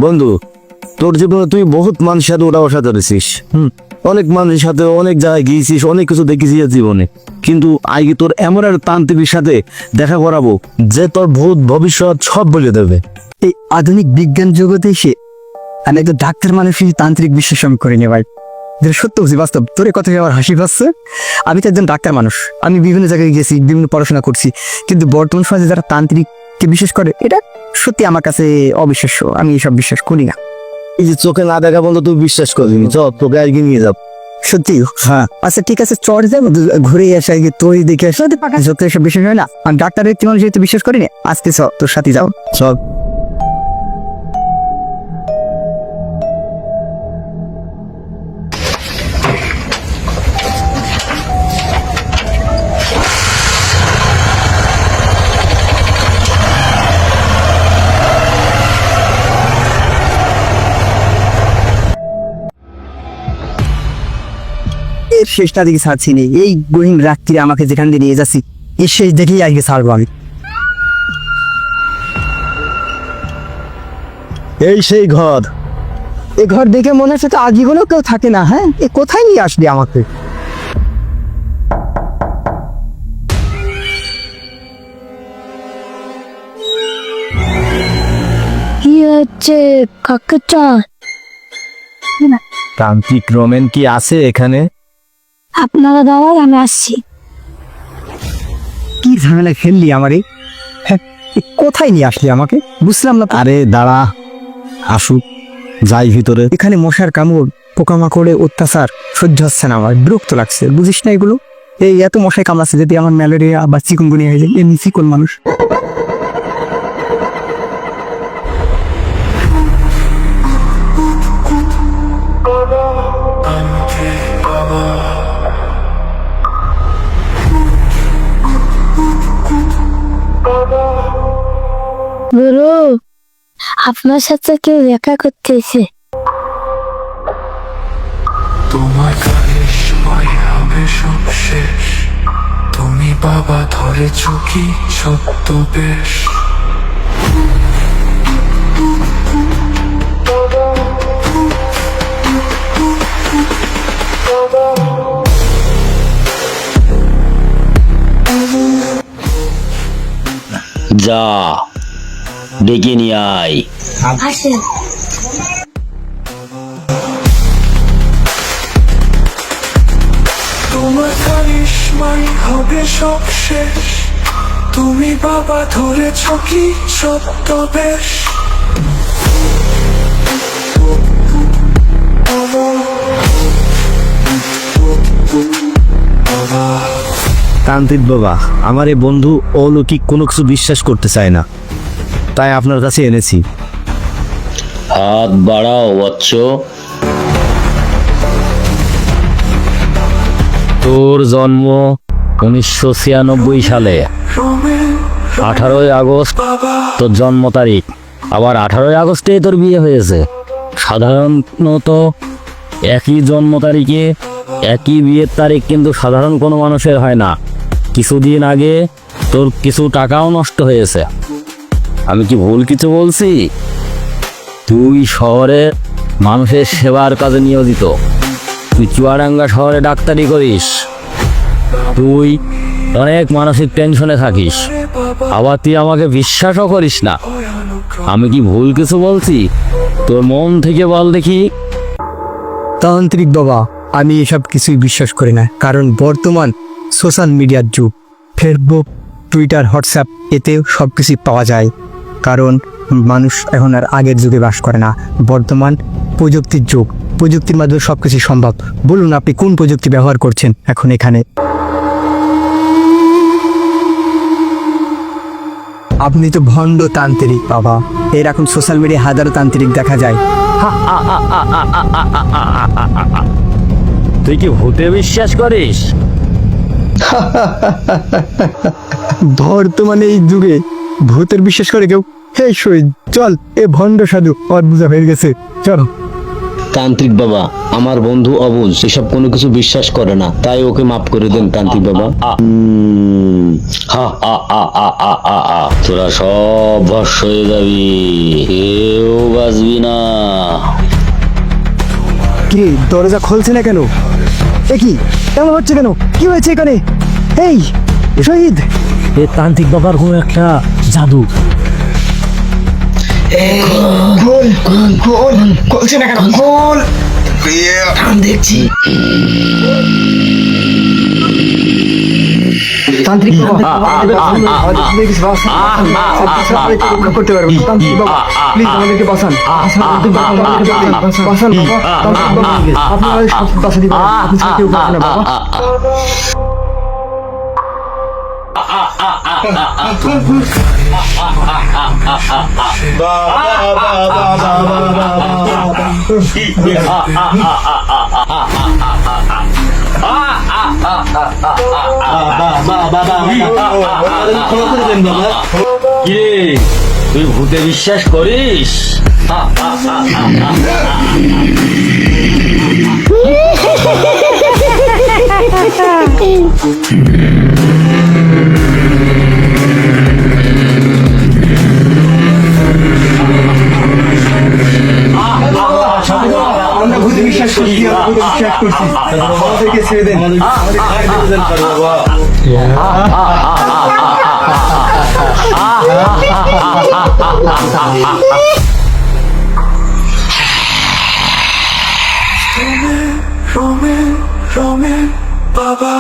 বন্ধু, তোর জীবনে তুই বহুত মানুষের সাথে ওটা বসা ধরেছিস। অনেক মানুষের সাথে অনেক জায়গায় গিয়েছিস, অনেক কিছু দেখেছিস জীবনে, কিন্তু আজকে তোর এমন একটা তান্ত্রিকের সাথে দেখা করাবো যে তোর ভূত ভবিষ্যৎ সব বলে দেবে। এই আধুনিক বিজ্ঞান জগতে এসে আমি একজন ডাক্তার মানুষই তান্ত্রিক বিশ্বাস আমি করিনি ভাই। যেটা সত্য বুঝি, বাস্তব। তোর কথা আমার হাসি পাচ্ছে। আমি তো একজন ডাক্তার মানুষ, আমি বিভিন্ন জায়গায় গেছি, বিভিন্ন পড়াশোনা করছি, কিন্তু বর্তমান সমাজে যারা তান্ত্রিককে বিশ্বাস করে এটা সত্যি আমার কাছে অবিশ্বাস্য। আমি এসব বিশ্বাস করি না। এই যে চোখে না দেখা বন্ধু তুই বিশ্বাস করবি, চল তোকে আজকে নিয়ে যাব। সত্যি? হ্যাঁ, আচ্ছা ঠিক আছে, চল যাবো, ঘুরে আসে, তোর দেখে আসলে সত্য এসব বিশ্বাস হয় না। আমি ডাক্তারের একটি মানুষ যেহেতু বিশ্বাস করি না, আজকে তোর সাথে যাও, চল। শেষটা দিকে ছাড়ছি নেই, এই গহীন রাত্রিরে আমাকে যেখান দিয়ে নিয়ে যাচ্ছি এই শেষ দেখেই আজকে ছাড়বো আমি। এই সেই ঘর, এই ঘর দেখে মনে হচ্ছে তো আজীবনেও কেউ থাকে না। হ্যাঁ, এ কোথায় নিয়ে আসলি আমাকে? কি হচ্ছে কাকাটা? তান্ত্রিক রোমেন কি আছে এখানে? আপনারা দাঁড়ান, আমি আসছি। কি ঝামেলা ফেললি আমারে? হ্যাঁ, কোথায় নিয়ে আসলি আমাকে বুঝলাম না। আরে দাঁড়া, আসুক, যাই ভিতরে। এখানে মশার কামড়, পোকামাকড়ে অত্যাচার সহ্য হচ্ছে না, আমার বিরক্ত লাগছে। বুঝিস না এগুলো? এই এত মশায় কামড়াচ্ছে, যদি আমার ম্যালেরিয়া বা চিকুনগুনিয়া হয়ে যায়। এমনি চিকন মানুষ। গুরু, আপনার সাথে কেউ দেখা করতেছে। তোমার গায়ের সময় হবে সব শেষ, তুমি বাবা ধরেছ কি ছদ্মবেশ। যা ডেকে নিয়ে আয়। আসেন। তোমার কারিশমাই হবে সব শেষ, তুমি বাবা ধরেছ কি ছদ্মবেশ। তান্ত্রিক বাবা, আমার এই বন্ধু অলৌকিক কোনো কিছু বিশ্বাস করতে চায় না, তাই আপনার কাছে এনেছি। হাত বাড়াও বৎস। তোর জন্ম 1996 সালে 18ই আগস্ট তোর জন্ম তারিখ। আবার 18ই আগস্টে তোর বিয়ে হয়েছে। সাধারণত একই জন্ম তারিখে একই বিয়ের তারিখ কিন্তু সাধারণ কোনো মানুষের হয় না। কিছুদিন আগে তোর কিছু টাকাও নষ্ট হয়েছে। আমি কি ভুল কিছু বলছি? তুই শহরে মানুষের সেবার কাজে নিয়োজিত। তুই চুয়াডাঙ্গা শহরে ডাক্তারি করিস। তুই অনেক মানসিক টেনশনে থাকিস। আবার তুই আমাকে বিশ্বাসও করিস না। আমি কি ভুল কিছু বলছি? তোর মন থেকে বল দেখি। তান্ত্রিক বাবা, আমি এসব কিছুই বিশ্বাস করি না, কারণ বর্তমান সোশ্যাল মিডিয়ার যুগ। ফেসবুক, টুইটার, হোয়াটসঅ্যাপ, এতে সব কিছুই পাওয়া যায়। কারণ মানুষ এখন আর আগের যুগে বাস করে না, বর্তমান প্রযুক্তির যুগ। প্রযুক্তির মাধ্যমে সব কিছু সম্ভব। বলুন আপনি কোন প্রযুক্তি ব্যবহার করছেন এখন এখানে? আপনি তো ভণ্ড তান্ত্রিক বাবা। এরকম সোশ্যাল মিডিয়ায় হাজারো তান্ত্রিক দেখা যায়। তুই কি ভূতে বিশ্বাস করিস? বর্তমানে এই যুগে ভূতের বিশ্বাস করে কেউ? হে শহীদ, চল, এ ভণ্ড সাধু আর বুঝা হয়ে গেছে, চল। তান্ত্রিক বাবা, আমার বন্ধু অবুজ এসব কোনো কিছু বিশ্বাস করে না, তাই ওকে মাফ করে দেন তান্ত্রিক বাবা। তোরা সব ভস্য হয়ে যাবি, কেউ বাঁচবি না। কি দরজা খুলছে না কেন? এ কি এমন হচ্ছে কেন? কি হয়েছে এখানে? এই শহীদ, এ তান্ত্রিক বাবার কোনো একটা জাদু। খুলছে না কেন? খোল। দেখছি তান্ত্রিক বাবা, করতে পারবো। তান্ত্রিক বাবা, প্লিজ আমাদেরকে বাঁচান, বাঁচান বাবা। তান্ত্রিক বাবা, আপনি আমাদের সব বাঁচা দিবেন, আপনি ছাড়া কেউ পারবে না বাবা। কিরে, তুই ভূতে বিশ্বাস করিস? আমরা ভূতে বিশ্বাস করছি, বিশ্বাস করছি, আমাদেরকে ছেড়ে দেন, রোমেন, রোমেন, বাবা।